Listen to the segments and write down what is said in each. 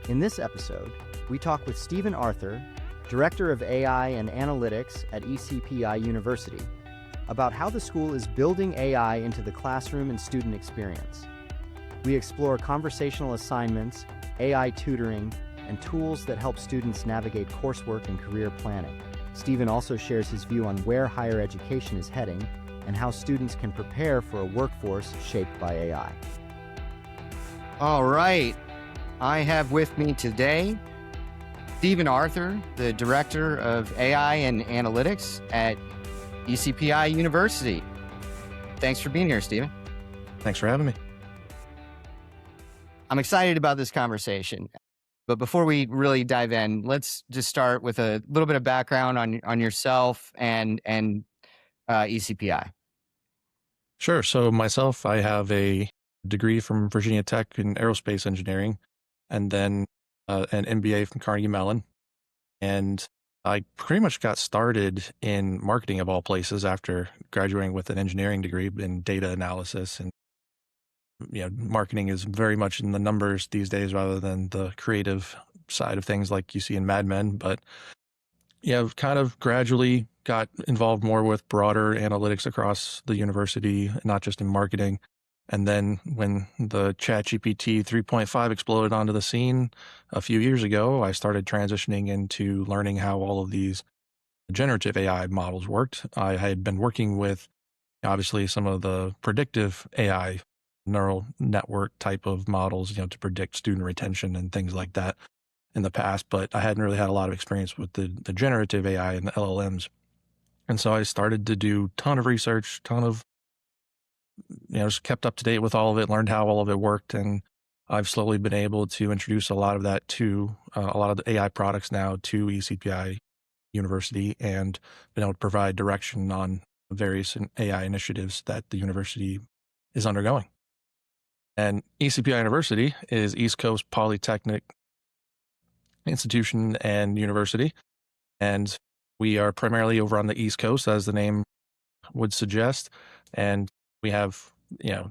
In this episode, we talk with Stephen Arthur, Director of AI and Analytics at ECPI University, about how the school is building AI into the classroom and student experience. We explore conversational assignments, AI tutoring, and tools that help students navigate coursework and career planning. Stephen also shares his view on where higher education is heading and how students can prepare for a workforce shaped by AI. All right. I have with me today Stephen Arthur, the Director of AI and Analytics at ECPI University. Thanks for being here, Stephen. Thanks for having me. I'm excited about this conversation. But before we really dive in, let's just start with a little bit of background on yourself and ECPI. Sure. So myself, I have a degree from Virginia Tech in aerospace engineering, and then an MBA from Carnegie Mellon. And I pretty much got started in marketing of all places after graduating with an engineering degree in data analysis. And marketing is very much in the numbers these days rather than the creative side of things like you see in Mad Men. But kind of gradually got involved more with broader analytics across the university, not just in marketing. And then when the ChatGPT 3.5 exploded onto the scene a few years ago, I started transitioning into learning how all of these generative AI models worked. I had been working with, obviously, some of the predictive AI neural network type of models, to predict student retention and things like that in the past, but I hadn't really had a lot of experience with the generative AI and the LLMs. And so I started to do a ton of research, just kept up to date with all of it, learned how all of it worked. And I've slowly been able to introduce a lot of that to a lot of the AI products now to ECPI University, and been able to provide direction on various AI initiatives that the university is undergoing. And ECPI University is East Coast Polytechnic Institution and University. And we are primarily over on the East Coast, as the name would suggest. And we have,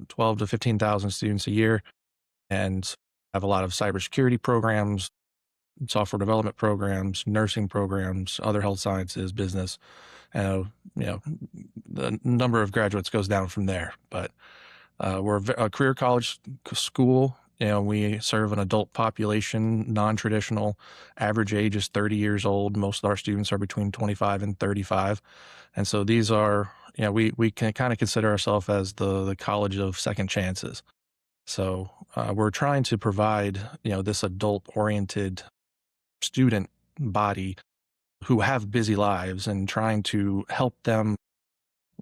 12 to 15,000 students a year, and have a lot of cybersecurity programs, software development programs, nursing programs, other health sciences, business. The number of graduates goes down from there. But we're a career college school. We serve an adult population, non-traditional. Average age is 30 years old. Most of our students are between 25 and 35. And so these are, we can kind of consider ourselves as the college of second chances. So we're trying to provide, this adult-oriented student body who have busy lives, and trying to help them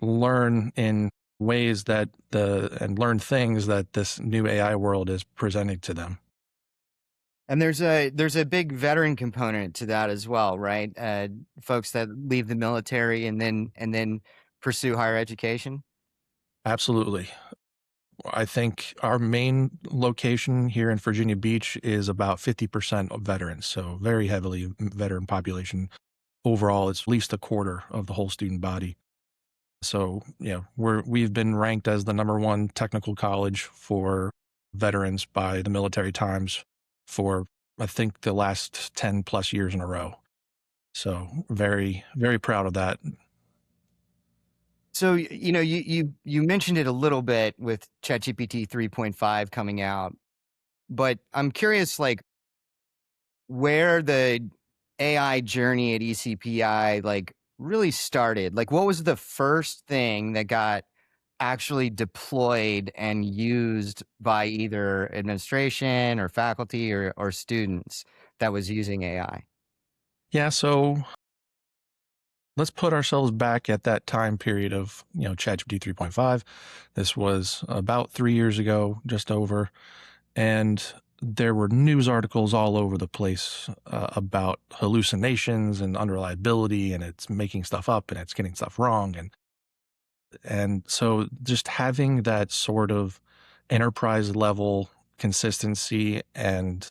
learn in ways and learn things that this new AI world is presenting to them. And there's a big veteran component to that as well, right? Folks that leave the military and then pursue higher education. Absolutely. I think our main location here in Virginia Beach is about 50% of veterans, so very heavily veteran population. Overall, it's at least a quarter of the whole student body. So, we've been ranked as the #1 technical college for veterans by the Military Times for, I think, the last 10 plus years in a row. So very, very proud of that. So, you mentioned it a little bit with ChatGPT 3.5 coming out, but I'm curious, where the AI journey at ECPI, really started. What was the first thing that got actually deployed and used by either administration or faculty or students that was using AI? Yeah, so let's put ourselves back at that time period of, ChatGPT 3.5. This was about 3 years ago, just over. And there were news articles all over the place about hallucinations and unreliability, and it's making stuff up and it's getting stuff wrong. And so just having that sort of enterprise level consistency and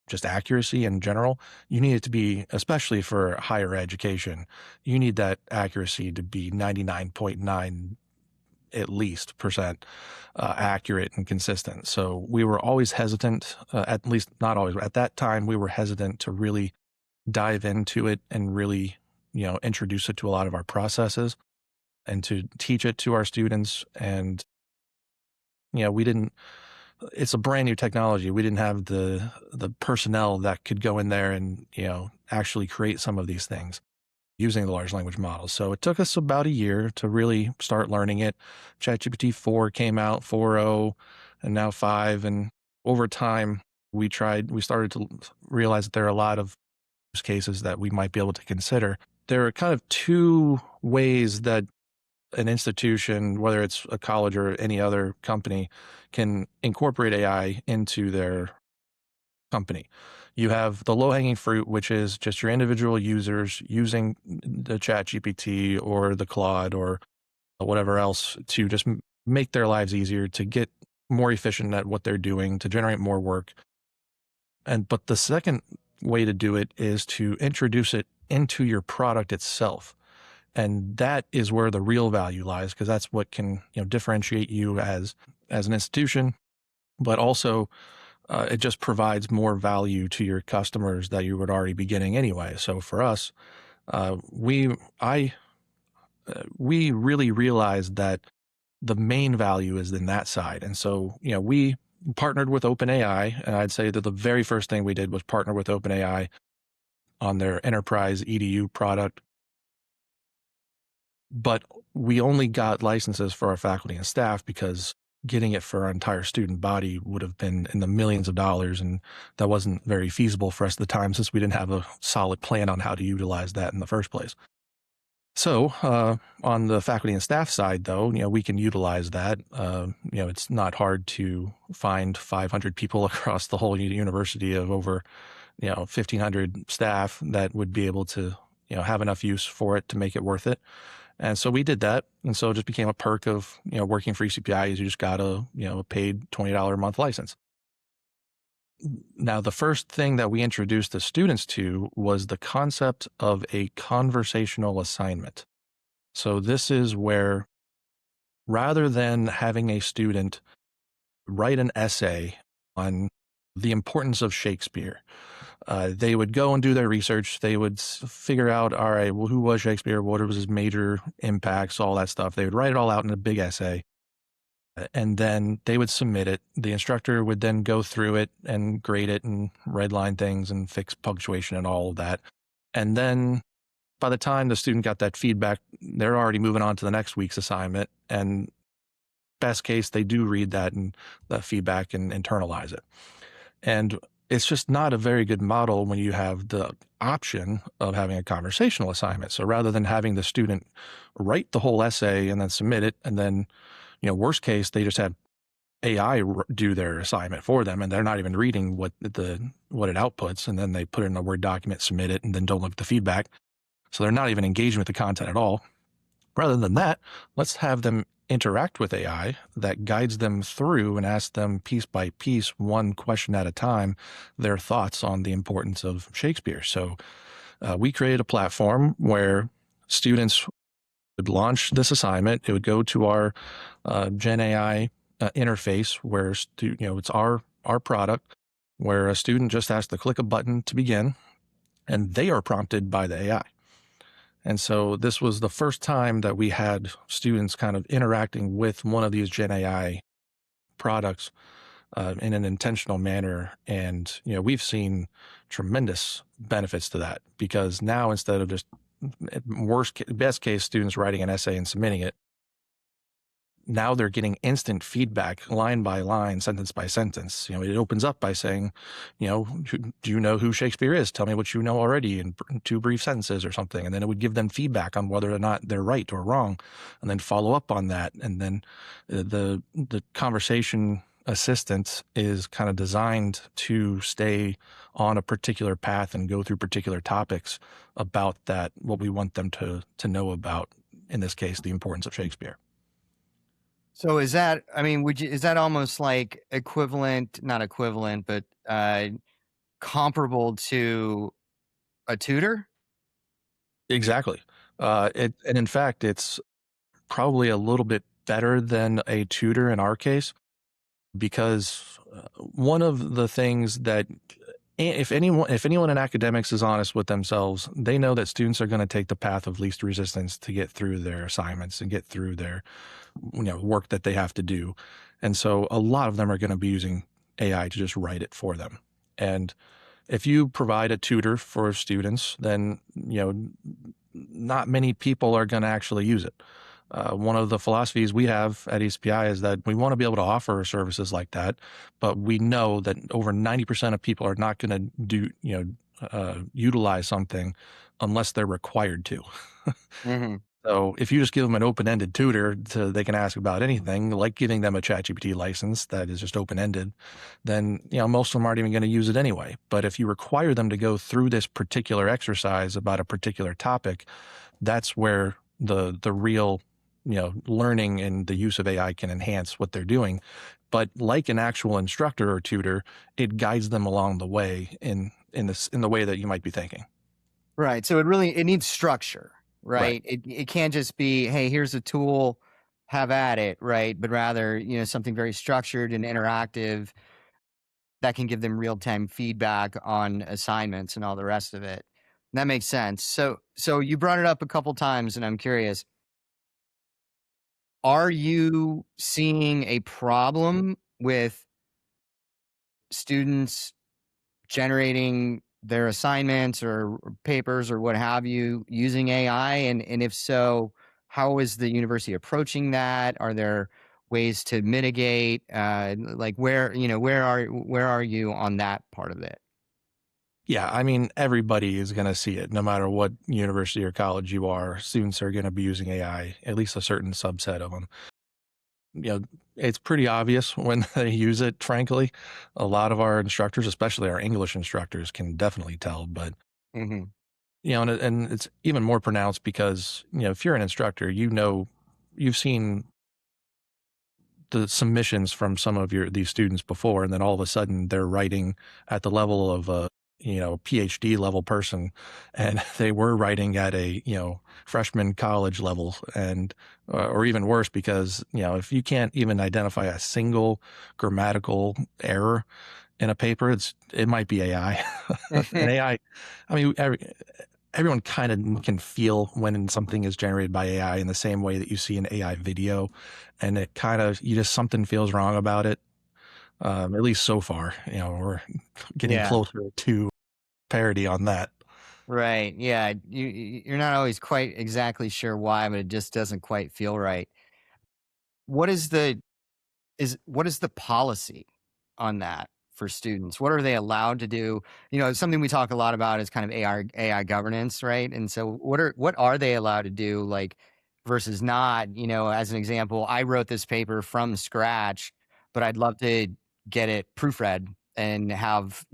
just accuracy in general, you need it to be, especially for higher education, you need that accuracy to be 99.9 at least percent accurate and consistent. So we were always hesitant, at least not always, but at that time we were hesitant to really dive into it and really, introduce it to a lot of our processes and to teach it to our students. And, we didn't, it's a brand new technology. We didn't have the personnel that could go in there and, actually create some of these things using the large language models. So it took us about a year to really start learning it. ChatGPT 4 came out, 4.0, and now 5. And over time, we started to realize that there are a lot of use cases that we might be able to consider. There are kind of two ways that an institution, whether it's a college or any other company, can incorporate AI into their company. You have the low-hanging fruit, which is just your individual users using the ChatGPT or the Claude or whatever else to just make their lives easier, to get more efficient at what they're doing, to generate more work. But the second way to do it is to introduce it into your product itself. And that is where the real value lies, because that's what can, differentiate you as an institution, but also it just provides more value to your customers that you would already be getting anyway. So for us, we really realized that the main value is in that side. And so, we partnered with OpenAI, and I'd say that the very first thing we did was partner with OpenAI on their enterprise EDU product. But we only got licenses for our faculty and staff because getting it for our entire student body would have been in the millions of dollars, and that wasn't very feasible for us at the time since we didn't have a solid plan on how to utilize that in the first place. So on the faculty and staff side, though, we can utilize that. It's not hard to find 500 people across the whole university of over 1,500 staff that would be able to have enough use for it to make it worth it. And so we did that. And so it just became a perk of, working for ECPI is you just got a paid $20 a month license. Now, the first thing that we introduced the students to was the concept of a conversational assignment. So this is where, rather than having a student write an essay on the importance of Shakespeare, they would go and do their research. They would figure out, all right, well, who was Shakespeare? What was his major impacts? All that stuff. They would write it all out in a big essay, and then they would submit it. The instructor would then go through it and grade it and redline things and fix punctuation and all of that. And then by the time the student got that feedback, they're already moving on to the next week's assignment. And best case, they do read that and the feedback and internalize it. And it's just not a very good model when you have the option of having a conversational assignment. So rather than having the student write the whole essay and then submit it, and then, worst case, they just have AI do their assignment for them, and they're not even reading what it outputs, and then they put it in a Word document, submit it, and then don't look at the feedback. So they're not even engaging with the content at all. Rather than that, let's have them interact with AI that guides them through and asks them piece by piece, one question at a time, their thoughts on the importance of Shakespeare. So we created a platform where students would launch this assignment. It would go to our Gen AI interface where it's our product, where a student just has to click a button to begin, and they are prompted by the AI. And so this was the first time that we had students kind of interacting with one of these Gen AI products in an intentional manner. And, we've seen tremendous benefits to that, because now instead of just best case students writing an essay and submitting it, now they're getting instant feedback, line by line, sentence by sentence. It opens up by saying, do you know who Shakespeare is? Tell me what you know already in 2 brief sentences or something. And then it would give them feedback on whether or not they're right or wrong, and then follow up on that. And then the conversation assistant is kind of designed to stay on a particular path and go through particular topics about that, what we want them to know about, in this case, the importance of Shakespeare. So is that, is that almost like not equivalent, but comparable to a tutor? Exactly. And in fact, it's probably a little bit better than a tutor in our case, because one of the things that if anyone in academics is honest with themselves, they know that students are going to take the path of least resistance to get through their assignments and get through their work that they have to do. And so a lot of them are going to be using AI to just write it for them. And if you provide a tutor for students, then not many people are going to actually use it. One of the philosophies we have at ECPI is that we want to be able to offer services like that, but we know that over 90% of people are not going to utilize something unless they're required to. Mm-hmm. So if you just give them an open-ended tutor they can ask about anything, like giving them a ChatGPT license that is just open-ended, then most of them aren't even going to use it anyway. But if you require them to go through this particular exercise about a particular topic, that's where the real learning and the use of AI can enhance what they're doing. But like an actual instructor or tutor, it guides them along the way in the way that you might be thinking. Right. So it needs structure, right? It can't just be, hey, here's a tool, have at it, right? But rather, something very structured and interactive that can give them real-time feedback on assignments and all the rest of it. That makes sense. So you brought it up a couple times, and I'm curious, are you seeing a problem with students generating their assignments or papers or what have you using AI? And if so, how is the university approaching that? Are there ways to mitigate? Like where are you on that part of it? Yeah, I mean, everybody is going to see it, no matter what university or college you are. Students are going to be using AI, at least a certain subset of them. It's pretty obvious when they use it, frankly. A lot of our instructors, especially our English instructors, can definitely tell. But, Mm-hmm. and it's even more pronounced because, if you're an instructor, you've seen the submissions from some of these students before, and then all of a sudden they're writing at the level of a PhD level person, and they were writing at a freshman college level, and or even worse, because if you can't even identify a single grammatical error in a paper, it might be AI. And AI, I mean, everyone kind of can feel when something is generated by AI in the same way that you see an AI video, and it kind of something feels wrong about it. At least so far, we're getting Yeah. closer to parody on that. Right. Yeah. You're not always quite exactly sure why, but it just doesn't quite feel right. What is the policy on that for students? What are they allowed to do? Something we talk a lot about is kind of AI governance, right? And so what are they allowed to do, like, versus not? As an example, I wrote this paper from scratch, but I'd love to get it proofread and have,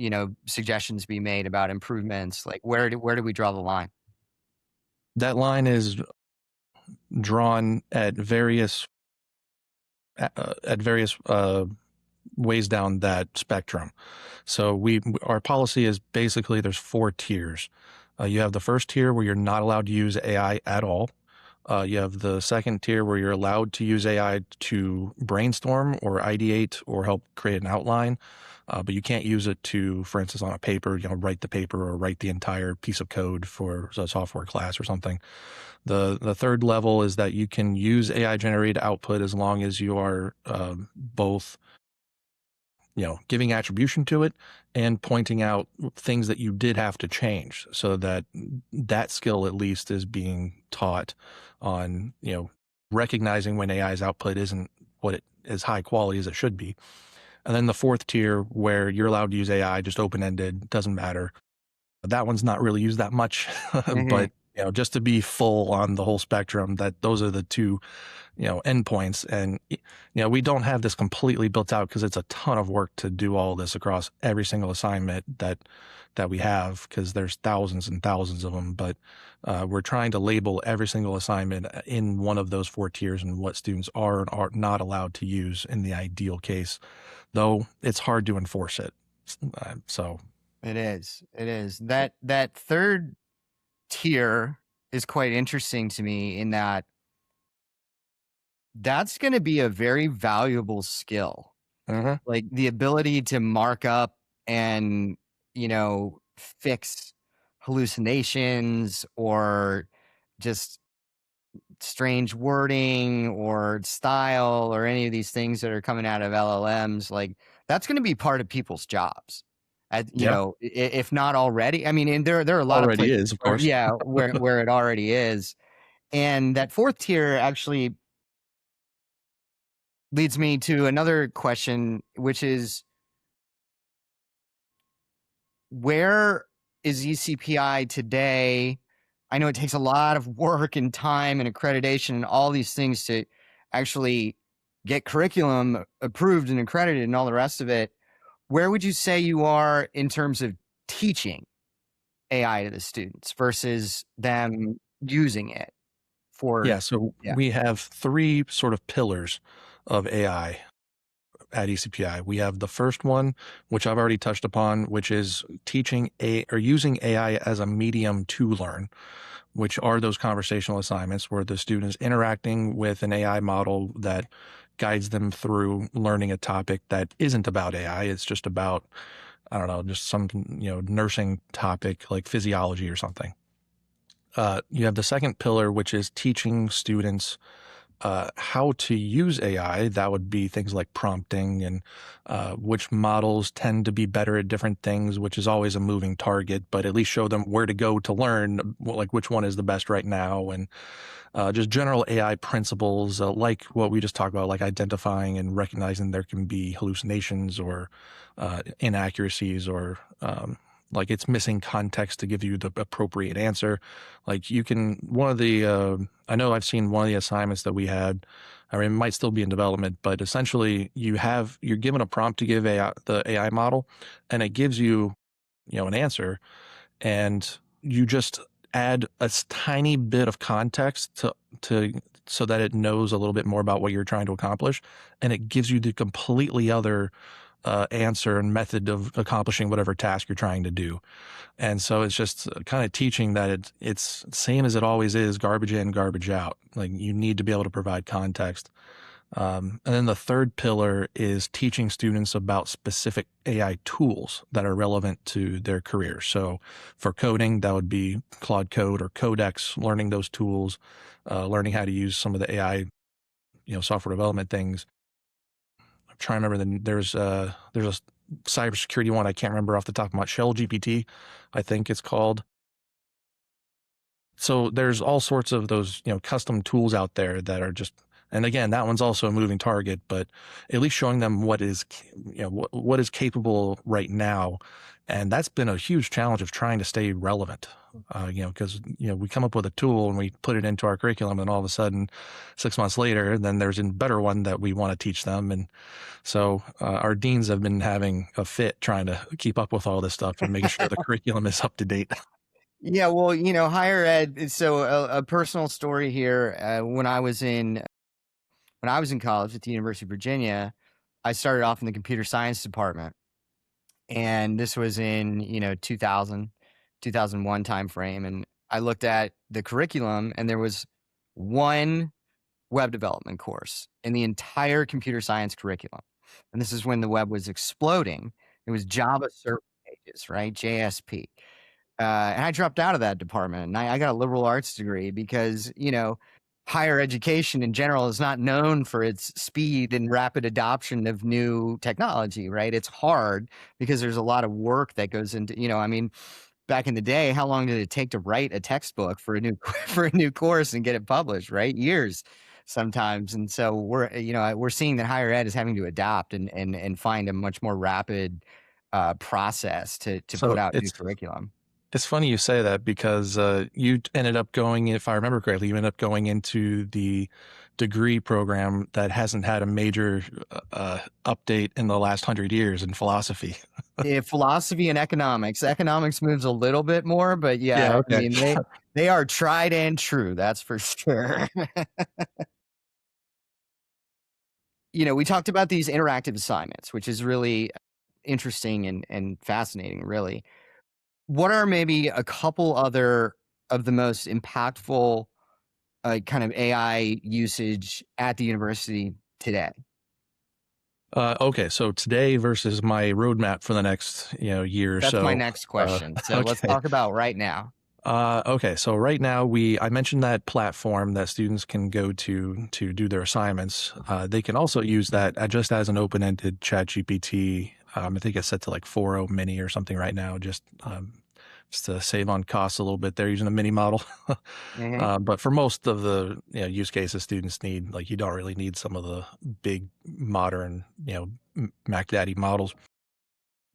suggestions be made about improvements. Like where do we draw the line? That line is drawn at various ways down that spectrum. So our policy is basically there's 4 tiers. You have the first tier where you're not allowed to use AI at all. You have the second tier where you're allowed to use AI to brainstorm or ideate or help create an outline, but you can't use it to, for instance, on a paper, write the paper or write the entire piece of code for a software class or something. The third level is that you can use AI generated output as long as you are both giving attribution to it and pointing out things that you did have to change, so that skill at least is being taught on, recognizing when AI's output isn't what it is high quality as it should be. And then the fourth tier where you're allowed to use AI, just open-ended, doesn't matter. That one's not really used that much, but just to be full on the whole spectrum, those are the two endpoints. And we don't have this completely built out because it's a ton of work to do all this across every single assignment that we have, because there's thousands and thousands of them. But we're trying to label every single assignment in one of those 4 tiers and what students are and are not allowed to use in the ideal case, though it's hard to enforce it. So It is that third tier is quite interesting to me in that That's going to be a very valuable skill. Mm-hmm. Like the ability to mark up and, fix hallucinations or just strange wording or style or any of these things that are coming out of LLMs. Like that's going to be part of people's jobs. Yeah, If not already. I mean, and there are a lot of already places is, of where, course. yeah, where it already is. And that fourth tier actually leads me to another question, which is, where is ECPI today? I know it takes a lot of work and time and accreditation and all these things to actually get curriculum approved and accredited and all the rest of it. Where would you say you are in terms of teaching AI to the students versus them using it for, Yeah, so yeah. we have three sort of pillars of AI at ECPI. We have the first one, which I've already touched upon, which is teaching or using AI as a medium to learn, which are those conversational assignments where the student is interacting with an AI model that guides them through learning a topic that isn't about AI. It's just about, I don't know, just some, nursing topic like physiology or something. You have the second pillar, which is teaching students how to use AI. That would be things like prompting and which models tend to be better at different things, which is always a moving target, but at least show them where to go to learn, like which one is the best right now. And just general AI principles, like what we just talked about, like identifying and recognizing there can be hallucinations or inaccuracies or like it's missing context to give you the appropriate answer. Like you can, I know I've seen one of the assignments that we had, I mean, it might still be in development, but essentially you're given a prompt to give the AI model and it gives you, an answer, and you just add a tiny bit of context to so that it knows a little bit more about what you're trying to accomplish, and it gives you the completely other answer and method of accomplishing whatever task you're trying to do. And so it's just kind of teaching that it's same as it always is, garbage in, garbage out. Like you need to be able to provide context. And then the third pillar is teaching students about specific AI tools that are relevant to their career. So for coding, that would be Claude Code or Codex, learning those tools, learning how to use some of the AI, software development things. I'm trying to remember there's a cybersecurity one I can't remember off the top of my Shell GPT, I think it's called. So there's all sorts of those, custom tools out there that are just, and again, that one's also a moving target, but at least showing them what is, what is capable right now. And that's been a huge challenge of trying to stay relevant, because, we come up with a tool and we put it into our curriculum and all of a sudden 6 months later, then there's a better one that we want to teach them. And so our deans have been having a fit trying to keep up with all this stuff and making sure the curriculum is up to date. Yeah, well, higher ed. So a personal story here. When I was in college at the University of Virginia, I started off in the computer science department, and this was in 2000, 2001 timeframe. And I looked at the curriculum, and there was one web development course in the entire computer science curriculum. And this is when the web was exploding. It was Java server pages, right? JSP. And I dropped out of that department, and I got a liberal arts degree because, higher education in general is not known for its speed and rapid adoption of new technology, right? It's hard because there's a lot of work that goes into, I mean, back in the day, how long did it take to write a textbook for a new for a new course and get it published, right? Years sometimes. And so we're seeing that higher ed is having to adapt and find a much more rapid process to put So out new curriculum. it's funny you say that because you ended up going, if I remember correctly, you ended up going into the degree program that hasn't had a major update in the last 100 years in philosophy. Yeah, philosophy and economics. Economics moves a little bit more, but Yeah, yeah, I okay. mean they are tried and true. That's for sure. We talked about these interactive assignments, which is really interesting and fascinating, really. What are maybe a couple other of the most impactful kind of AI usage at the university today? Okay, so today versus my roadmap for the next year or That's my so. next question. So let's Okay. talk about right now. Okay, so right now I mentioned that platform that students can go to do their assignments. They can also use that just as an open-ended ChatGPT. I think it's set to like 4.0 mini or something right now, just to save on costs a little bit. They're using a mini model. Hmm. But for most of the use cases students need, like you don't really need some of the big modern, Mac Daddy models.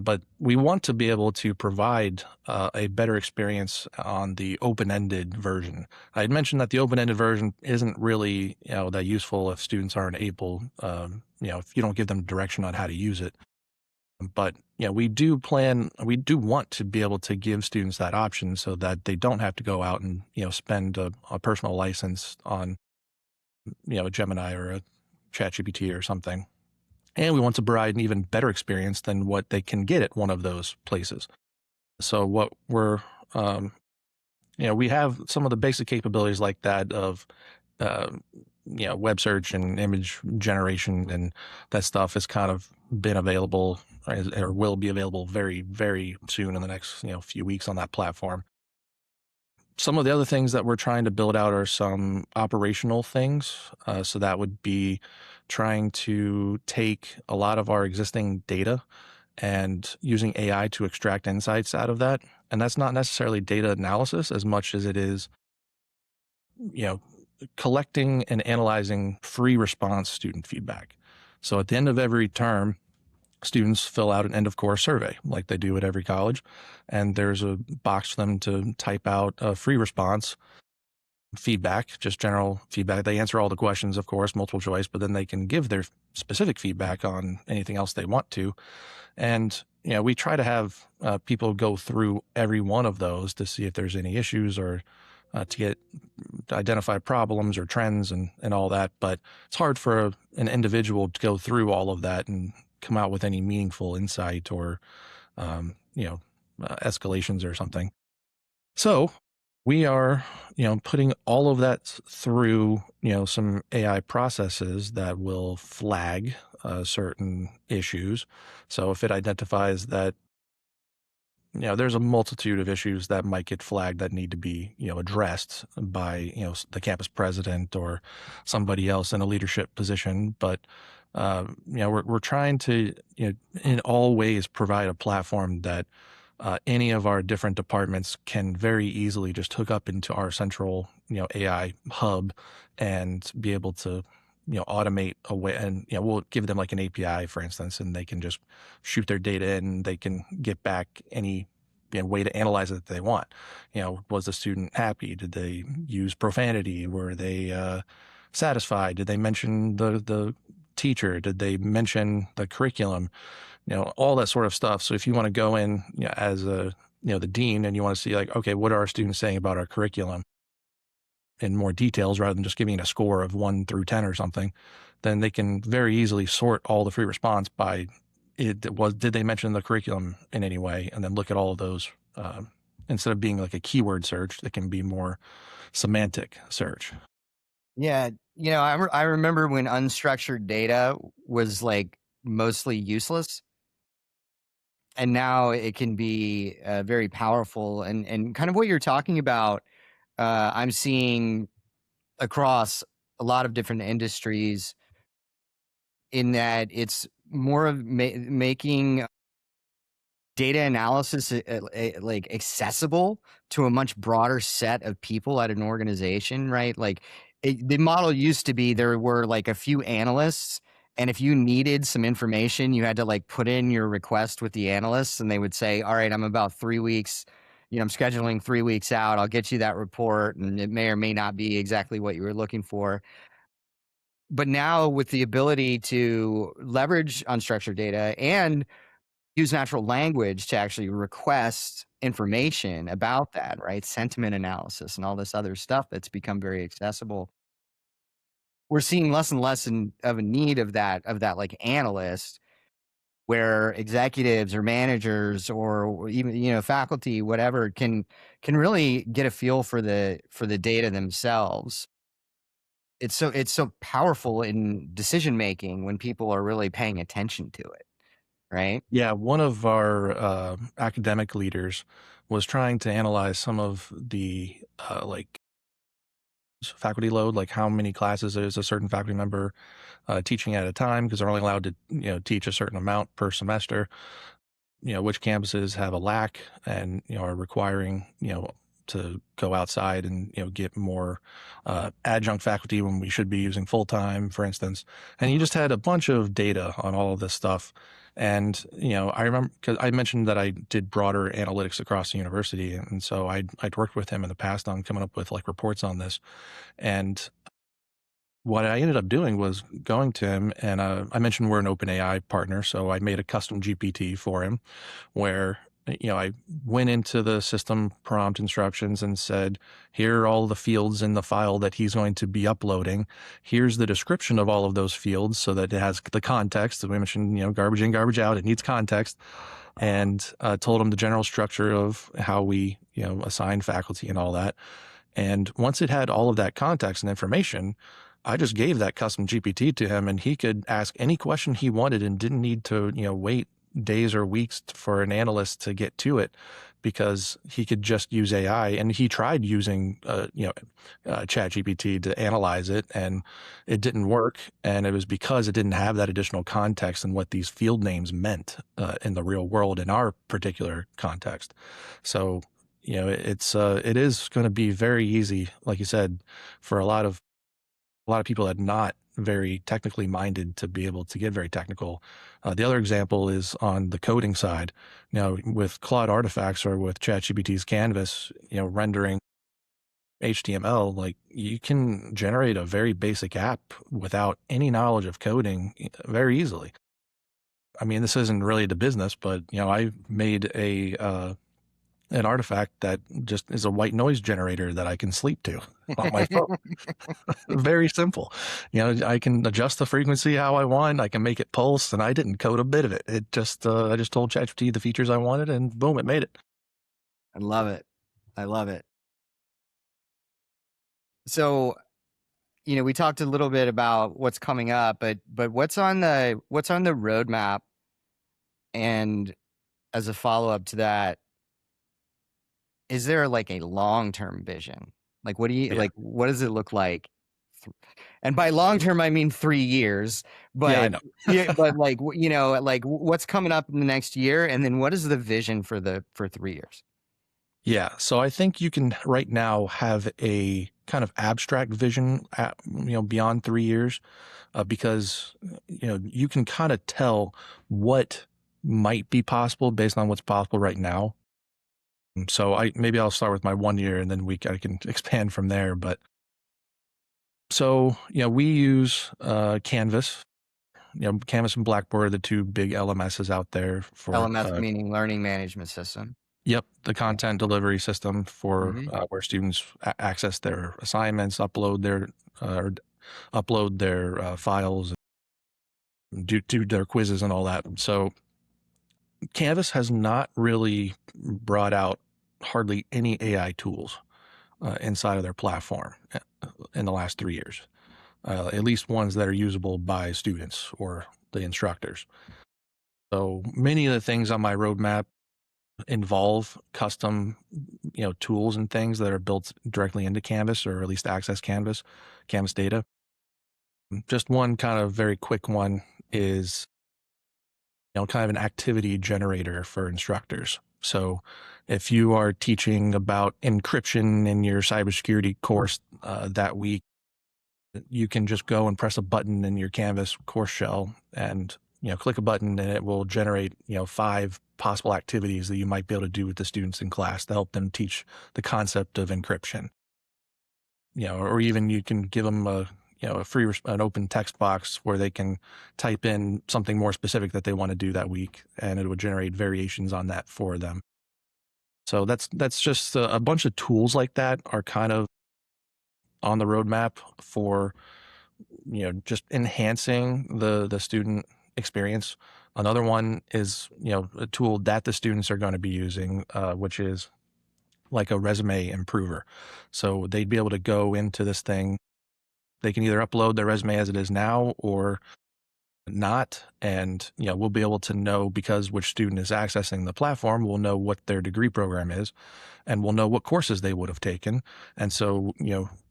But we want to be able to provide a better experience on the open-ended version. I had mentioned that the open-ended version isn't really, that useful if students aren't able, if you don't give them direction on how to use it. But we do want to be able to give students that option so that they don't have to go out and spend a personal license on a Gemini or a ChatGPT or something. And we want to provide an even better experience than what they can get at one of those places. So what um, we have some of the basic capabilities like that of, uh, web search and image generation, and that stuff has kind of been available or will be available very, very soon in the next, few weeks on that platform. Some of the other things that we're trying to build out are some operational things. So that would be trying to take a lot of our existing data and using AI to extract insights out of that. And that's not necessarily data analysis as much as it is, you know, collecting and analyzing free response student feedback. So at the end of every term, students fill out an end of course survey like they do at every college. And there's a box for them to type out a free response feedback, just general feedback. They answer all the questions, of course, multiple choice, but then they can give their specific feedback on anything else they want to. And we try to have people go through every one of those to see if there's any issues or to identify problems or trends and all that. But it's hard for an individual to go through all of that and come out with any meaningful insight or um, you know escalations or something. So we are putting all of that through some AI processes that will flag certain issues. So if it identifies that there's a multitude of issues that might get flagged that need to be addressed by the campus president or somebody else in a leadership position, but we're trying to in all ways provide a platform that any of our different departments can very easily just hook up into our central AI hub and be able to automate away. And we'll give them like an API, for instance, and they can just shoot their data in and they can get back any way to analyze it that they want. Was the student happy? Did they use profanity? Were they satisfied? Did they mention the teacher? Did they mention the curriculum? All that sort of stuff. So if you want to go in as the dean and you want to see like, okay, what are our students saying about our curriculum in more details rather than just giving it a score of 1 through 10 or something, then they can very easily sort all the free response by did they mention the curriculum in any way? And then look at all of those, instead of being like a keyword search, that can be more semantic search. Yeah. I remember when unstructured data was like mostly useless, and now it can be very powerful. And kind of what you're talking about, I'm seeing across a lot of different industries, in that it's more of making data analysis like accessible to a much broader set of people at an organization, right? Like the model used to be there were like a few analysts, and if you needed some information, you had to like put in your request with the analysts, and they would say, all right, I'm about 3 weeks, I'm scheduling 3 weeks out, I'll get you that report, and it may or may not be exactly what you were looking for. But now with the ability to leverage unstructured data and use natural language to actually request information about that, right? Sentiment analysis and all this other stuff that's become very accessible. We're seeing less and less of a need of that like analyst, where executives or managers or even faculty, whatever, can really get a feel for the data themselves. it's so powerful in decision making when people are really paying attention to it, right? Yeah, one of our academic leaders was trying to analyze some of the like faculty load, like how many classes is a certain faculty member teaching at a time, because they're only allowed to teach a certain amount per semester. Which campuses have a lack and are requiring to go outside and get more adjunct faculty when we should be using full time, for instance. And he just had a bunch of data on all of this stuff. And I remember, because I mentioned that I did broader analytics across the university, and so I'd worked with him in the past on coming up with like reports on this. And what I ended up doing was going to him, and I mentioned we're an OpenAI partner, so I made a custom GPT for him where I went into the system prompt instructions and said, here are all the fields in the file that he's going to be uploading. Here's the description of all of those fields so that it has the context. As we mentioned, garbage in, garbage out. It needs context. And told him the general structure of how we, assign faculty and all that. And once it had all of that context and information, I just gave that custom GPT to him, and he could ask any question he wanted and didn't need to, wait days or weeks for an analyst to get to it, because he could just use AI. And he tried using, ChatGPT to analyze it, and it didn't work. And it was because it didn't have that additional context and what these field names meant in the real world in our particular context. So, it is going to be very easy, like you said, for a lot of people that are not very technically minded to be able to get very technical. The other example is on the coding side. Now, with Claude Artifacts or with ChatGPT's Canvas, rendering HTML, like you can generate a very basic app without any knowledge of coding very easily. I mean, this isn't really the business, but I made an artifact that just is a white noise generator that I can sleep to on my phone. Very simple. I can adjust the frequency how I want. I can make it pulse, and I didn't code a bit of it. It just, I just told ChatGPT the features I wanted, and boom, it made it. I love it. I love it. So, we talked a little bit about what's coming up, but what's on the roadmap? And as a follow-up to that, is there like a long-term vision? Like, what does it look like? And by long-term, I mean 3 years, but Yeah, I know. but like, what's coming up in the next year? And then what is the vision for 3 years? Yeah. So I think you can right now have a kind of abstract vision, beyond 3 years, because, you can kind of tell what might be possible based on what's possible right now. So maybe I'll start with my 1 year, and then I can expand from there. But so, we use Canvas. Canvas and Blackboard are the two big LMSs out there for LMS meaning learning management system. Yep, the content delivery system for where students access their assignments, upload their files, and do their quizzes and all that. So Canvas has not really brought out hardly any AI tools inside of their platform in the last 3 years, at least ones that are usable by students or the instructors. So many of the things on my roadmap involve custom, tools and things that are built directly into Canvas, or at least access Canvas data. Just one kind of very quick one is, kind of an activity generator for instructors. So if you are teaching about encryption in your cybersecurity course that week, you can just go and press a button in your Canvas course shell and, click a button, and it will generate, 5 possible activities that you might be able to do with the students in class to help them teach the concept of encryption. Or even you can give them an open text box where they can type in something more specific that they want to do that week, and it would generate variations on that for them. So that's just a bunch of tools like that are kind of on the roadmap for, just enhancing the student experience. Another one is, a tool that the students are going to be using, which is like a resume improver. So they'd be able to go into this thing they can either upload their resume as it is now or not. And, we'll be able to know, because which student is accessing the platform, we'll know what their degree program is, and we'll know what courses they would have taken. And so,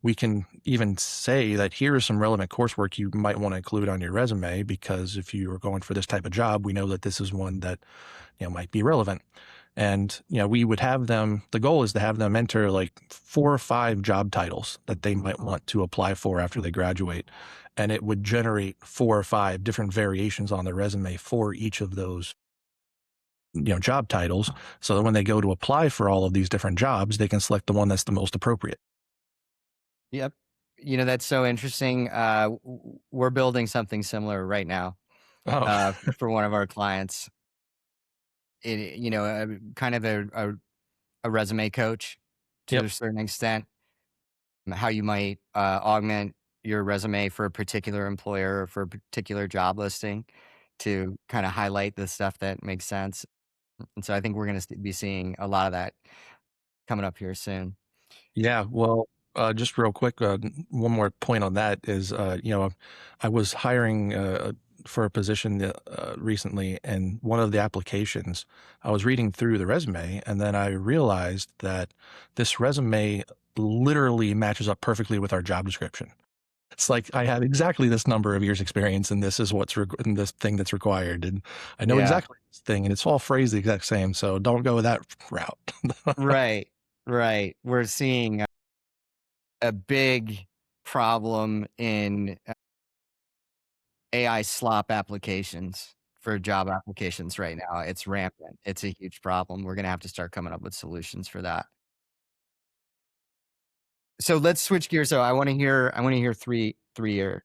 we can even say that here is some relevant coursework you might want to include on your resume, because if you are going for this type of job, we know that this is one that, might be relevant. And, we would have them, the goal is to have them enter like 4 or 5 job titles that they might want to apply for after they graduate. And it would generate 4 or 5 different variations on their resume for each of those, job titles, so that when they go to apply for all of these different jobs, they can select the one that's the most appropriate. Yep. That's so interesting. We're building something similar right now Oh, for one of our clients. Kind of a resume coach to yep. a certain extent, how you might augment your resume for a particular employer or for a particular job listing to kind of highlight the stuff that makes sense. And so I think we're going to be seeing a lot of that coming up here soon. Yeah, well, just real quick, one more point on that is, I was hiring for a position recently, and one of the applications, I was reading through the resume, and then I realized that this resume literally matches up perfectly with our job description. It's like I have exactly this number of years experience, and this is in this thing that's required, and I know Yeah. exactly this thing, and it's all phrased the exact same. So don't go that route. Right. Right. We're seeing a big problem in AI slop applications for job applications right now. It's rampant. It's a huge problem. We're going to have to start coming up with solutions for that. So let's switch gears. So I want to hear three-year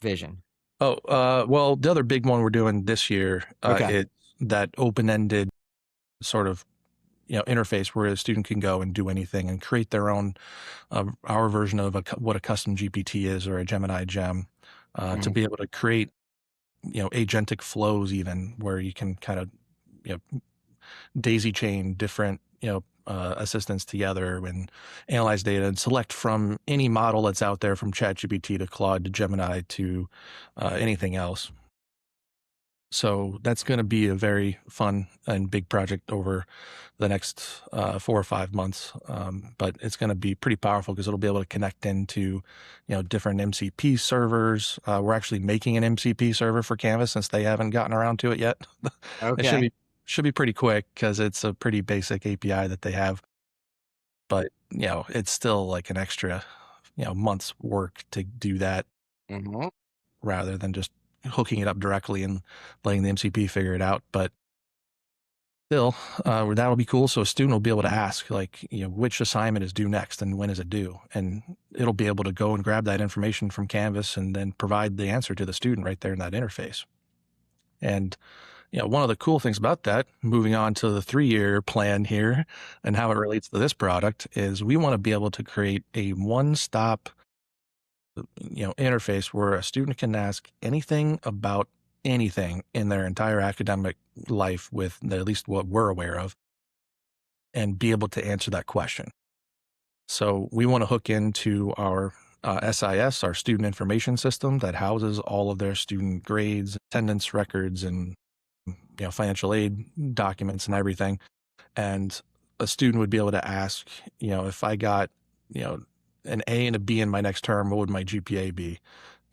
vision. Well, the other big one we're doing this year Okay. is that open-ended sort of interface where a student can go and do anything and create their own our version of what a custom GPT is, or a Gemini gem, to be able to create agentic flows, even where you can kind of daisy chain different assistants together and analyze data and select from any model that's out there, from ChatGPT to Claude to Gemini to anything else. So that's going to be a very fun and big project over the next 4 or 5 months. But it's going to be pretty powerful because it'll be able to connect into, different MCP servers. We're actually making an MCP server for Canvas since they haven't gotten around to it yet. It Okay. should be pretty quick because it's a pretty basic API that they have. But, it's still like an extra, month's work to do that, Mhm. rather than just hooking it up directly and letting the MCP figure it out. But still, that'll be cool. So a student will be able to ask, like, which assignment is due next and when is it due? And it'll be able to go and grab that information from Canvas and then provide the answer to the student right there in that interface. And, one of the cool things about that, moving on to the 3-year plan here and how it relates to this product, is we want to be able to create a one-stop interface where a student can ask anything about anything in their entire academic life, with at least what we're aware of, and be able to answer that question. So we want to hook into our SIS, our student information system, that houses all of their student grades, attendance records, and financial aid documents and everything. And a student would be able to ask, if I got, an A and a B in my next term, what would my GPA be?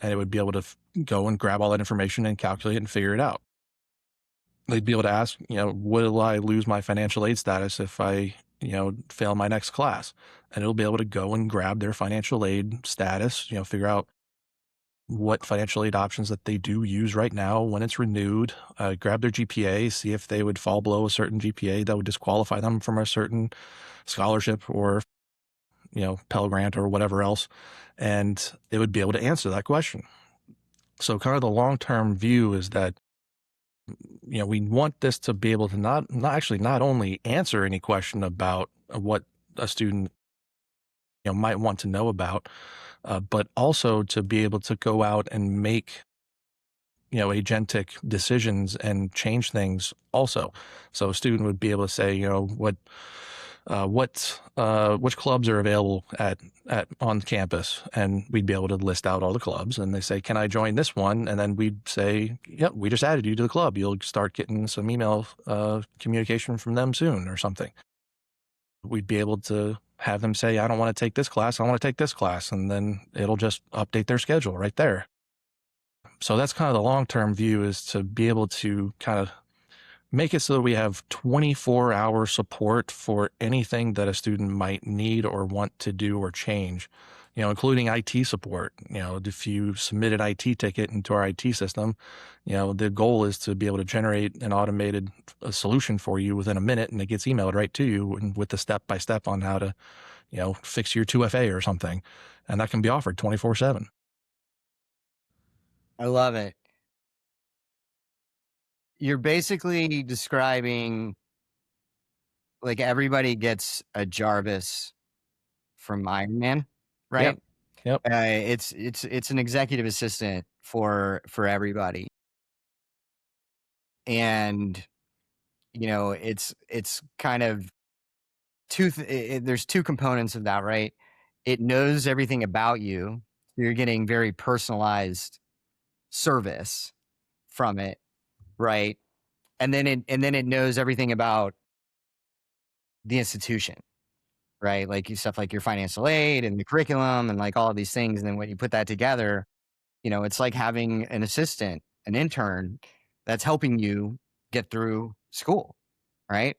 And it would be able to go and grab all that information and calculate it and figure it out. They'd be able to ask, will I lose my financial aid status if I, fail my next class? And it'll be able to go and grab their financial aid status, figure out what financial aid options that they do use right now when it's renewed, grab their GPA, see if they would fall below a certain GPA that would disqualify them from a certain scholarship or, Pell Grant or whatever else. And it would be able to answer that question. So kind of the long-term view is that, we want this to be able to not only answer any question about what a student, might want to know about, but also to be able to go out and make, agentic decisions and change things also. So a student would be able to say, what which clubs are available at on campus, and we'd be able to list out all the clubs, and they say, can I join this one? And then we'd say, yep, we just added you to the club. You'll start getting some email communication from them soon or something. We'd be able to have them say, I don't want to take this class, I want to take this class, and then it'll just update their schedule right there. So that's kind of the long-term view, is to be able to kind of make it so that we have 24-hour support for anything that a student might need or want to do or change, including IT support. If you submit an IT ticket into our IT system, the goal is to be able to generate an automated solution for you within a minute, and it gets emailed right to you and with the step-by-step on how to, fix your 2FA or something. And that can be offered 24/7. I love it. You're basically describing, like, everybody gets a Jarvis from Iron Man, right? Yep. It's an executive assistant for everybody, and it's kind of there's two components of that, right? It knows everything about you. You're getting very personalized service from it, right? And then it knows everything about the institution, right? Like stuff like your financial aid and the curriculum and like all of these things. And then when you put that together, it's like having an assistant, an intern that's helping you get through school, right?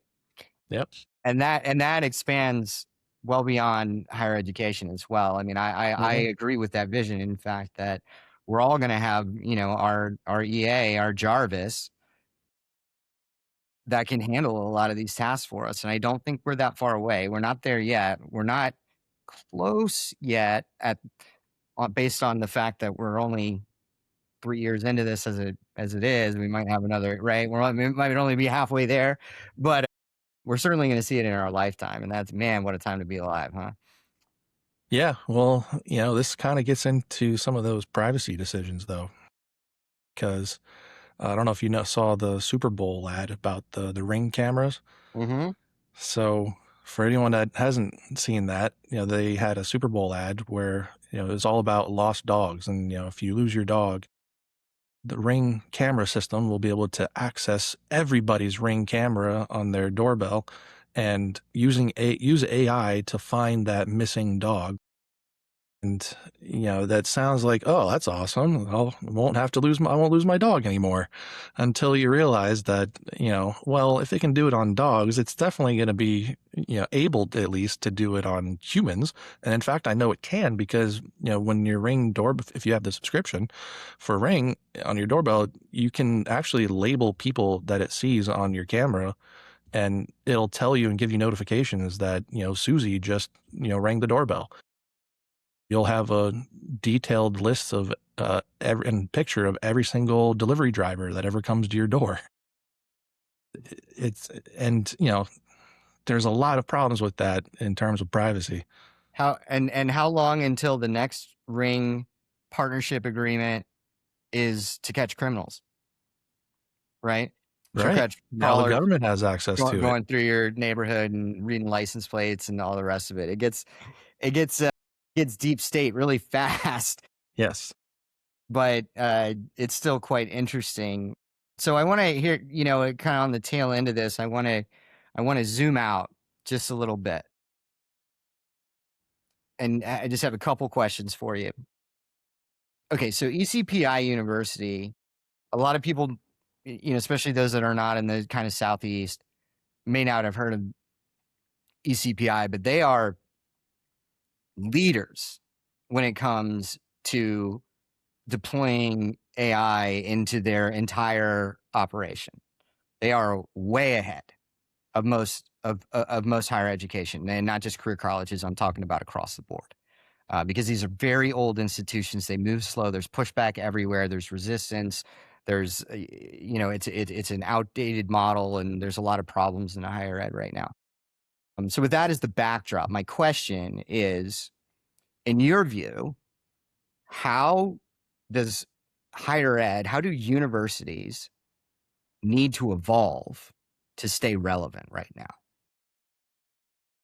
Yep. And that expands well beyond higher education as well. I mean, I agree with that vision. In fact, that we're all going to have, our EA, our Jarvis, that can handle a lot of these tasks for us. And I don't think we're that far away. We're not there yet. We're not close yet based on the fact that we're only 3 years into this as it is. We might have another, right? We might only be halfway there, but we're certainly going to see it in our lifetime. And that's, man, what a time to be alive, huh? Yeah. Well, this kind of gets into some of those privacy decisions, though, because I don't know if you saw the Super Bowl ad about the Ring cameras. Mm-hmm. So for anyone that hasn't seen that, they had a Super Bowl ad where, it was all about lost dogs. And, if you lose your dog, the Ring camera system will be able to access everybody's Ring camera on their doorbell and use AI to find that missing dog. And, that sounds like, oh, that's awesome. I won't lose my dog anymore, until you realize that, well, if it can do it on dogs, it's definitely going to be, able to, at least, to do it on humans. And in fact, I know it can, because, when your Ring doorbell, if you have the subscription for Ring on your doorbell, you can actually label people that it sees on your camera, and it'll tell you and give you notifications that, Susie just, rang the doorbell. You'll have a detailed list of and picture of every single delivery driver that ever comes to your door. There's a lot of problems with that in terms of privacy. How long until the next Ring partnership agreement is to catch criminals, right? Right. Catch Now the government has access to it. Going through your neighborhood and reading license plates and all the rest of it. It gets deep state really fast. Yes. But it's still quite interesting. So I want to hear, kind of on the tail end of this, I want to zoom out just a little bit. And I just have a couple questions for you. Okay, so ECPI University, a lot of people, especially those that are not in the kind of Southeast, may not have heard of ECPI, but they are leaders when it comes to deploying AI into their entire operation. They are way ahead of most higher education, and not just career colleges. I'm talking about across the board, because these are very old institutions. They move slow. There's pushback everywhere. There's resistance. There's, it's an outdated model, and there's a lot of problems in higher ed right now. So with that as the backdrop, my question is, in your view, how does higher ed, how do universities need to evolve to stay relevant right now?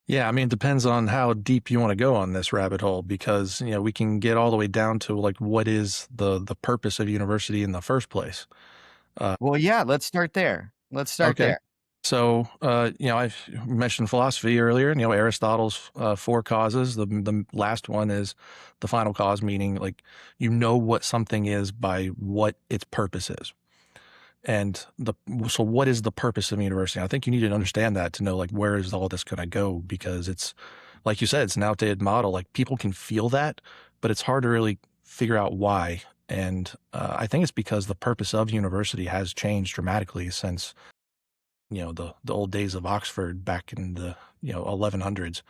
Yeah, I mean, it depends on how deep you want to go on this rabbit hole, because we can get all the way down to like what is the purpose of university in the first place. Well, yeah, let's start there. Let's start Okay. there. So, I mentioned philosophy earlier, Aristotle's four causes. The last one is the final cause, meaning like what something is by what its purpose is. And so what is the purpose of a university? I think you need to understand that to know like where is all this going to go, because it's like you said, it's an outdated model. Like people can feel that, but it's hard to really figure out why. And I think it's because the purpose of university has changed dramatically since the old days of Oxford back in the 1100s.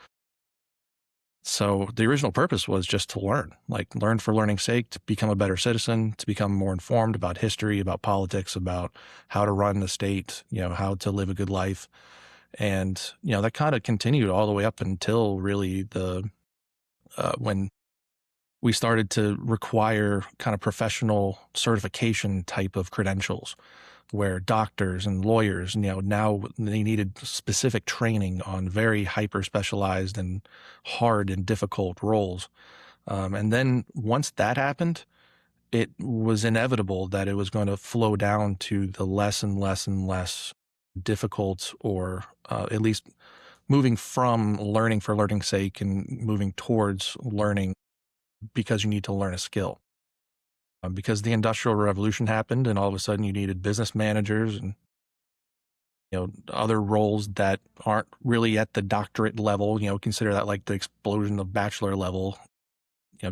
So the original purpose was just to learn, like learn for learning's sake, to become a better citizen, to become more informed about history, about politics, about how to run the state, how to live a good life. And that kind of continued all the way up until really the when we started to require kind of professional certification type of credentials, where doctors and lawyers, now they needed specific training on very hyper specialized and hard and difficult roles. And then once that happened, it was inevitable that it was going to flow down to the less and less and less difficult, or at least moving from learning for learning's sake and moving towards learning because you need to learn a skill. Because the Industrial Revolution happened, and all of a sudden you needed business managers and other roles that aren't really at the doctorate level. Consider that like the explosion of bachelor level,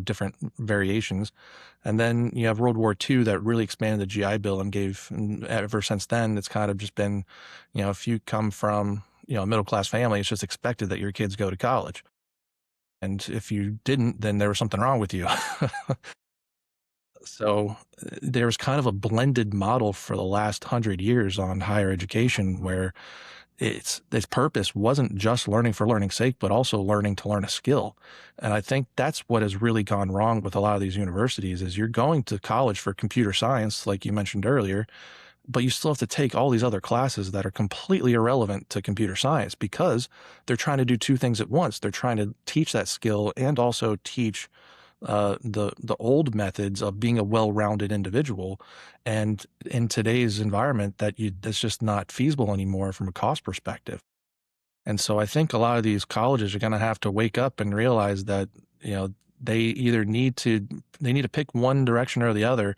different variations. And then you have World War II that really expanded the GI Bill and and ever since then, it's kind of just been, if you come from, a middle-class family, it's just expected that your kids go to college. And if you didn't, then there was something wrong with you. So there's kind of a blended model for the last 100 years on higher education, where its purpose wasn't just learning for learning's sake, but also learning to learn a skill. And I think that's what has really gone wrong with a lot of these universities is you're going to college for computer science, like you mentioned earlier, but you still have to take all these other classes that are completely irrelevant to computer science, because they're trying to do two things at once. They're trying to teach that skill and also teach the old methods of being a well-rounded individual. And in today's environment, that's just not feasible anymore from a cost perspective. And so I think a lot of these colleges are going to have to wake up and realize that they either need to pick one direction or the other.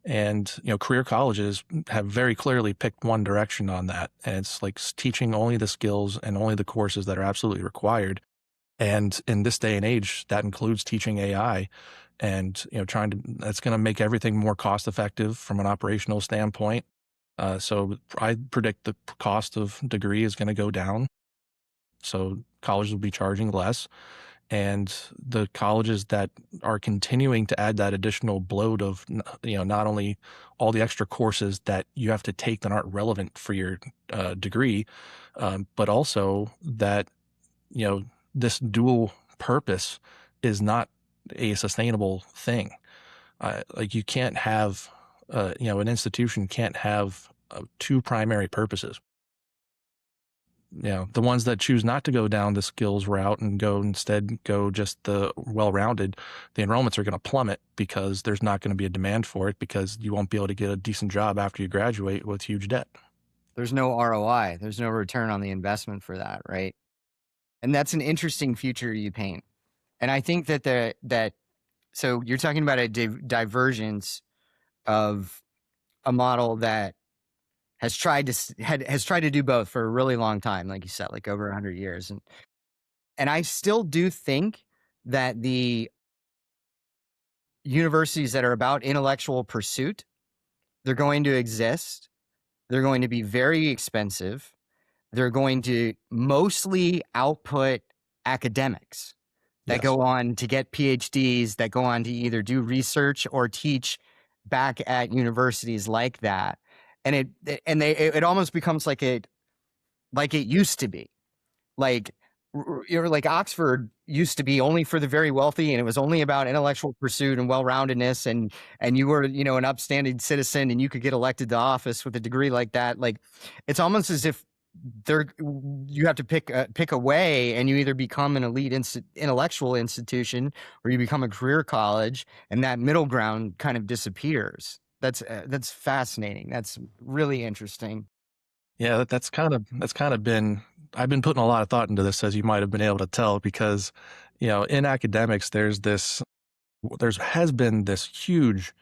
And career colleges have very clearly picked one direction on that, and it's like teaching only the skills and only the courses that are absolutely required. And in this day and age, that includes teaching AI, and that's going to make everything more cost effective from an operational standpoint. So I predict the cost of degree is going to go down. So colleges will be charging less, and the colleges that are continuing to add that additional bloat of not only all the extra courses that you have to take that aren't relevant for your degree, but also that this dual purpose is not a sustainable thing. Like you can't have, an institution can't have two primary purposes. The ones that choose not to go down the skills route and instead go just the well-rounded, the enrollments are going to plummet because there's not going to be a demand for it, because you won't be able to get a decent job after you graduate with huge debt. There's no ROI. There's no return on the investment for that, right? And that's an interesting future you paint. And I think that so you're talking about a divergence of a model that has tried to do both for a really long time, like you said, like over 100 years. And I still do think that the universities that are about intellectual pursuit, they're going to exist. They're going to be very expensive. They're going to mostly output academics that Yes. go on to get PhDs, that go on to either do research or teach back at universities like that. And it almost becomes like it used to be. Like like Oxford used to be only for the very wealthy, and it was only about intellectual pursuit and well-roundedness, and you were an upstanding citizen and you could get elected to office with a degree like that. Like it's almost as if you have to pick a way, and you either become an elite intellectual institution or you become a career college, and that middle ground kind of disappears. That's fascinating. That's really interesting. Yeah, that's kind of been, I've been putting a lot of thought into this, as you might have been able to tell, because, in academics, there has been this huge,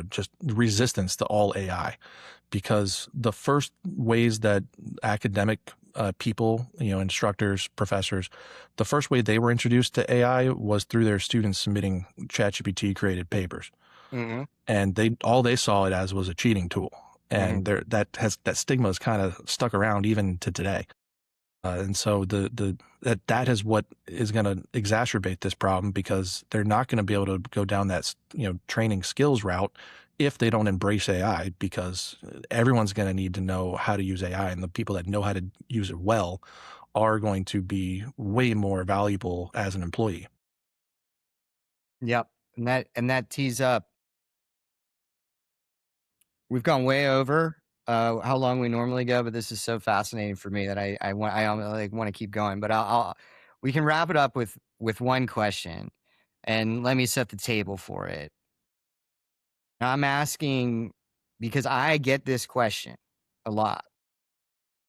just resistance to all AI, because the first ways that academic people, instructors, professors, the first way they were introduced to AI was through their students submitting ChatGPT created papers. Mm-hmm. And all they saw it as was a cheating tool. And that stigma is kind of stuck around even to today. And so that is what is going to exacerbate this problem, because they're not going to be able to go down that training skills route if they don't embrace AI, because everyone's going to need to know how to use AI, and the people that know how to use it well are going to be way more valuable as an employee. Yep, and that tees up. We've gone way over how long we normally go, but this is so fascinating for me that I want to keep going. But we can wrap it up with one question, and let me set the table for it. I'm asking because I get this question a lot.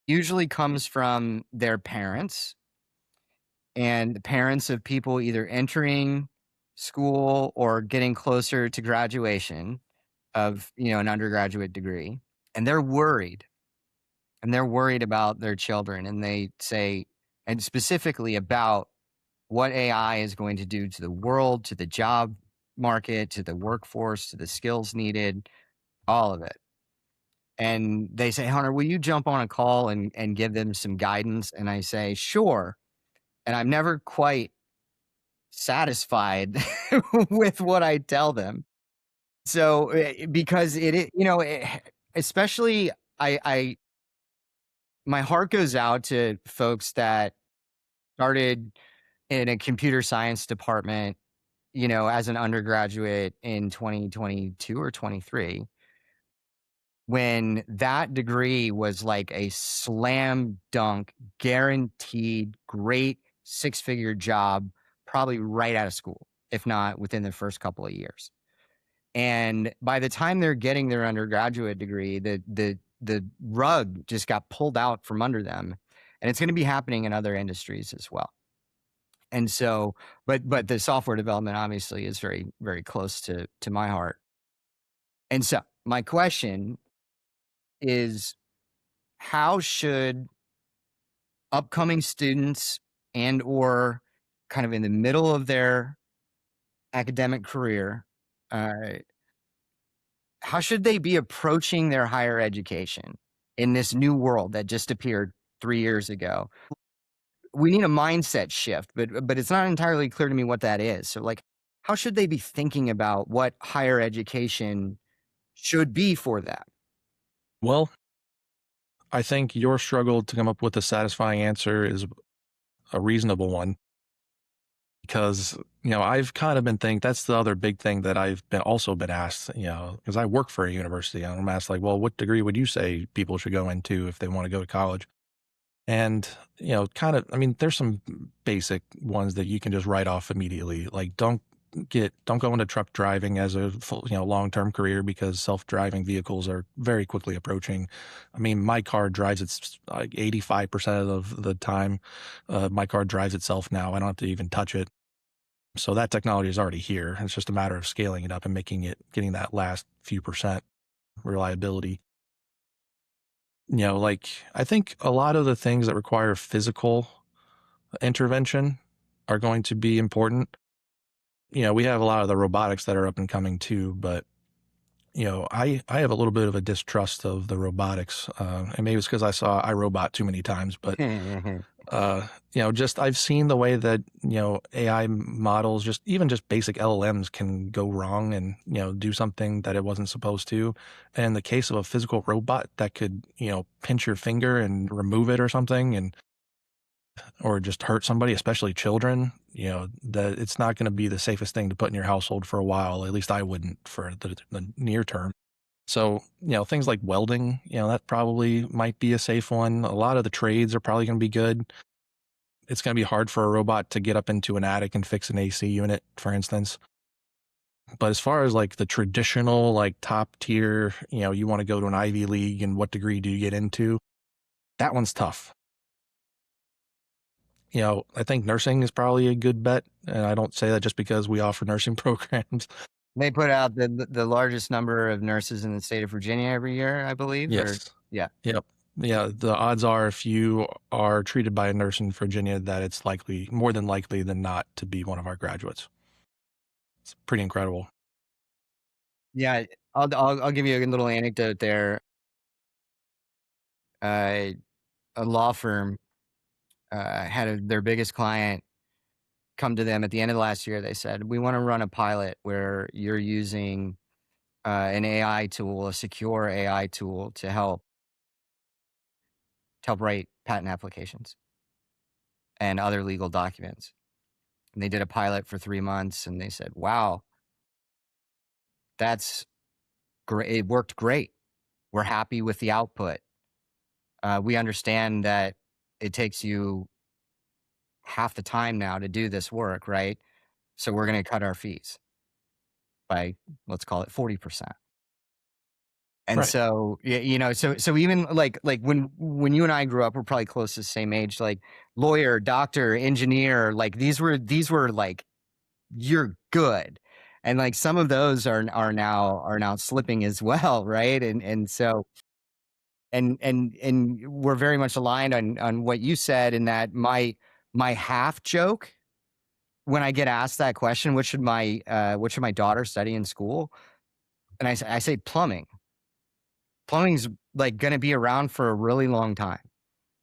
Usually comes from their parents and the parents of people either entering school or getting closer to graduation of, an undergraduate degree. And they're worried. And they're worried about their children. And they say, and specifically about what AI is going to do to the world, to the job market, to the workforce, to the skills needed, all of it. And they say, Hunter, will you jump on a call and give them some guidance? And I say, sure. And I'm never quite satisfied with what I tell them. So because especially I my heart goes out to folks that started in a computer science department, as an undergraduate in 2022 or 23, when that degree was like a slam dunk, guaranteed, great six-figure job, probably right out of school, if not within the first couple of years. And by the time they're getting their undergraduate degree, the rug just got pulled out from under them. And it's going to be happening in other industries as well. And so, but the software development obviously is very, very close to my heart. And so my question is, how should upcoming students and or kind of in the middle of their academic career, how should they be approaching their higher education in this new world that just appeared 3 years ago? We need a mindset shift, but it's not entirely clear to me what that is. So like, how should they be thinking about what higher education should be for them? Well, I think your struggle to come up with a satisfying answer is a reasonable one, because, I've kind of been thinking that's the other big thing that I've also been asked, because I work for a university, and I'm asked like, well, what degree would you say people should go into if they want to go to college? And, kind of, I mean, there's some basic ones that you can just write off immediately. Like, don't go into truck driving as a full, long-term career, because self-driving vehicles are very quickly approaching. I mean, my car drives its like 85% of the time. My car drives itself now. I don't have to even touch it. So that technology is already here. It's just a matter of scaling it up and getting that last few percent reliability. Like, I think a lot of the things that require physical intervention are going to be important. We have a lot of the robotics that are up and coming too, but I have a little bit of a distrust of the robotics, and maybe it's because I saw iRobot too many times. But just I've seen the way that AI models, just basic LLMs, can go wrong and do something that it wasn't supposed to. And in the case of a physical robot that could pinch your finger and remove it or something, or just hurt somebody, especially children, that it's not going to be the safest thing to put in your household for a while. At least I wouldn't for the near term. So, things like welding, that probably might be a safe one. A lot of the trades are probably going to be good. It's going to be hard for a robot to get up into an attic and fix an AC unit, for instance. But as far as like the traditional, like top tier, you want to go to an Ivy League and what degree do you get into? That one's tough. I think nursing is probably a good bet. And I don't say that just because we offer nursing programs. They put out the largest number of nurses in the state of Virginia every year, I believe. Yes. Yeah. Yep. Yeah. The odds are if you are treated by a nurse in Virginia, that it's more than likely than not to be one of our graduates. It's pretty incredible. Yeah. I'll give you a little anecdote there. A law firm had their biggest client come to them at the end of last year. They said, we want to run a pilot where you're using an AI tool, a secure AI tool to help write patent applications and other legal documents. And they did a pilot for 3 months and they said, wow, that's great. It worked great. We're happy with the output. We understand that it takes you half the time now to do this work, right? So we're going to cut our fees by, let's call it 40%. And Right. so, so even like when you and I grew up, we're probably close to the same age, like lawyer, doctor, engineer, like these were like, you're good. And like some of those are now slipping as well. Right. And so, and we're very much aligned on what you said, in that my half joke when I get asked that question, what should my daughter study in school? And I say plumbing. Plumbing's like going to be around for a really long time.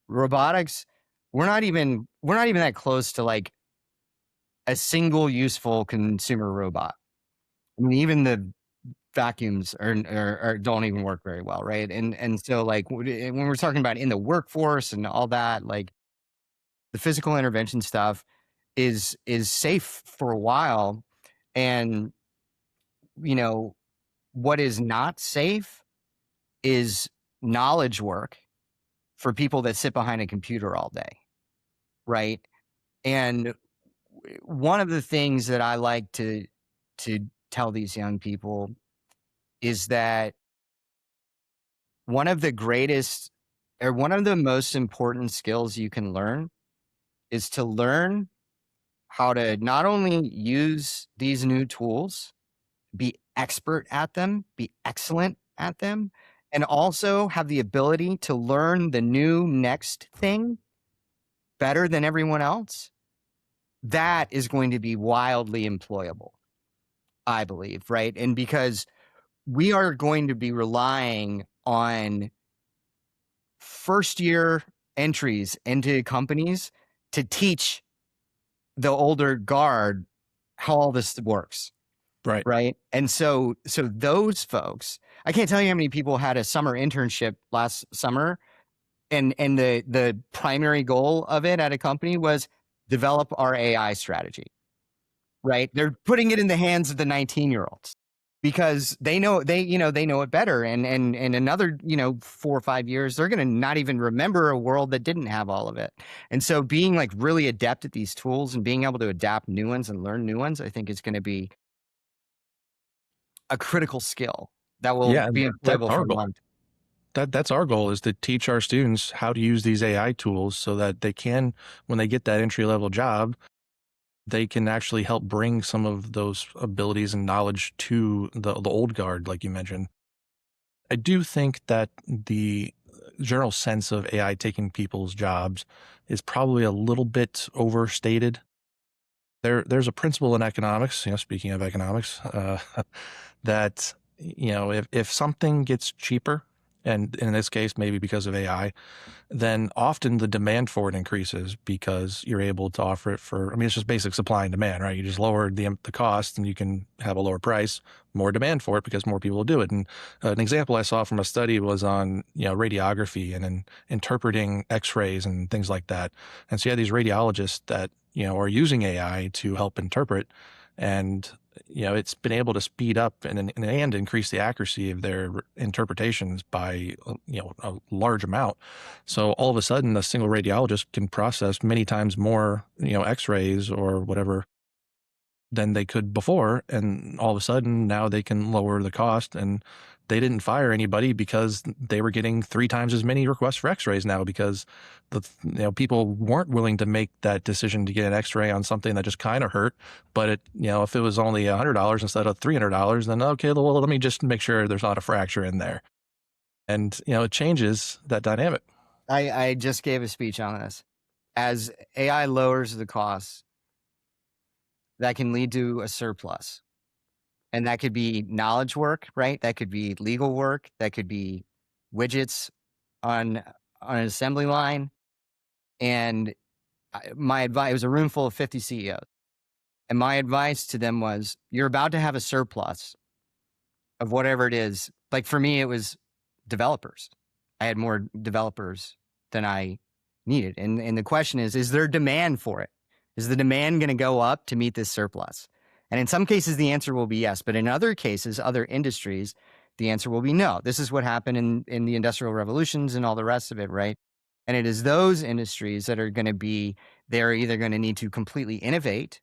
Robotics, we're not even that close to like a single useful consumer robot. I mean, even the vacuums don't even work very well, right? And so like when we're talking about in the workforce and all that, like the physical intervention stuff is safe for a while, and what is not safe is knowledge work for people that sit behind a computer all day, right? And one of the things that I like to tell these young people is that one of the greatest, or one of the most important skills you can learn is to learn how to not only use these new tools, be expert at them, be excellent at them, and also have the ability to learn the new next thing better than everyone else. That is going to be wildly employable, I believe, right? And because we are going to be relying on first year entries into companies to teach the older guard how all this works. Right. Right. And so those folks, I can't tell you how many people had a summer internship last summer, and the primary goal of it at a company was develop our AI strategy. Right. They're putting it in the hands of the 19-year-olds because they know it better. And another, 4 or 5 years, they're going to not even remember a world that didn't have all of it. And so being like really adept at these tools and being able to adapt new ones and learn new ones, I think is going to be a critical skill that will be employable for a long time. That's our goal, is to teach our students how to use these AI tools so that they can, when they get that entry level job, they can actually help bring some of those abilities and knowledge to the old guard, like you mentioned. I do think that the general sense of AI taking people's jobs is probably a little bit overstated. There's a principle in economics, speaking of economics, that, if something gets cheaper, and in this case, maybe because of AI, then often the demand for it increases because you're able to offer it for, it's just basic supply and demand, right? You just lower the cost and you can have a lower price, more demand for it because more people will do it. And an example I saw from a study was on, radiography and interpreting x-rays and things like that. And so you have these radiologists that, are using AI to help interpret, And, it's been able to speed up and increase the accuracy of their interpretations by, a large amount. So all of a sudden, a single radiologist can process many times more, x-rays or whatever than they could before. And all of a sudden now they can lower the cost, and they didn't fire anybody because they were getting 3 times as many requests for x-rays now, because people weren't willing to make that decision to get an x-ray on something that just kind of hurt. But if it was only $100 instead of $300, then okay, well, let me just make sure there's not a fracture in there. And, it changes that dynamic. I just gave a speech on this. As AI lowers the costs, that can lead to a surplus. And that could be knowledge work, right? That could be legal work. That could be widgets on an assembly line. And my advice, it was a room full of 50 CEOs. And my advice to them was, you're about to have a surplus of whatever it is. Like for me, it was developers. I had more developers than I needed. And the question is there demand for it? Is the demand going to go up to meet this surplus? And in some cases, the answer will be yes. But in other cases, other industries, the answer will be no. This is what happened in the industrial revolutions and all the rest of it, right? And it is those industries that are going to be, they're either going to need to completely innovate,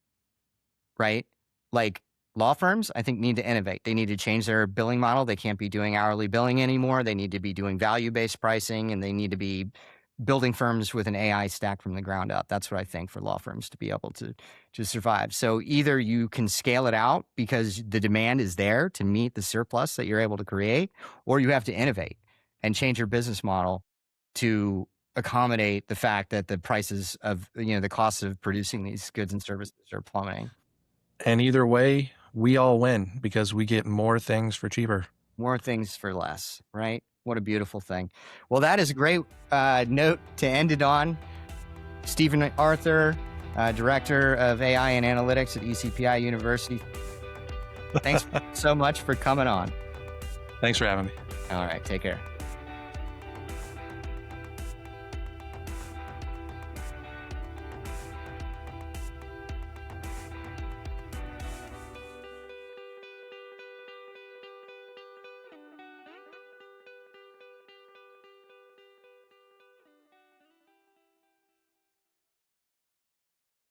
right? Like law firms, I think, need to innovate. They need to change their billing model. They can't be doing hourly billing anymore. They need to be doing value-based pricing, and they need to be building firms with an AI stack from the ground up. That's what I think, for law firms to be able to survive. So either you can scale it out because the demand is there to meet the surplus that you're able to create, or you have to innovate and change your business model to accommodate the fact that the prices of, the costs of producing these goods and services are plummeting. And either way, we all win because we get more things for cheaper. More things for less, right? What a beautiful thing. Well, that is a great note to end it on. Stephen Arthur, Director of AI and Analytics at ECPI University. Thanks so much for coming on. Thanks for having me. All right, take care.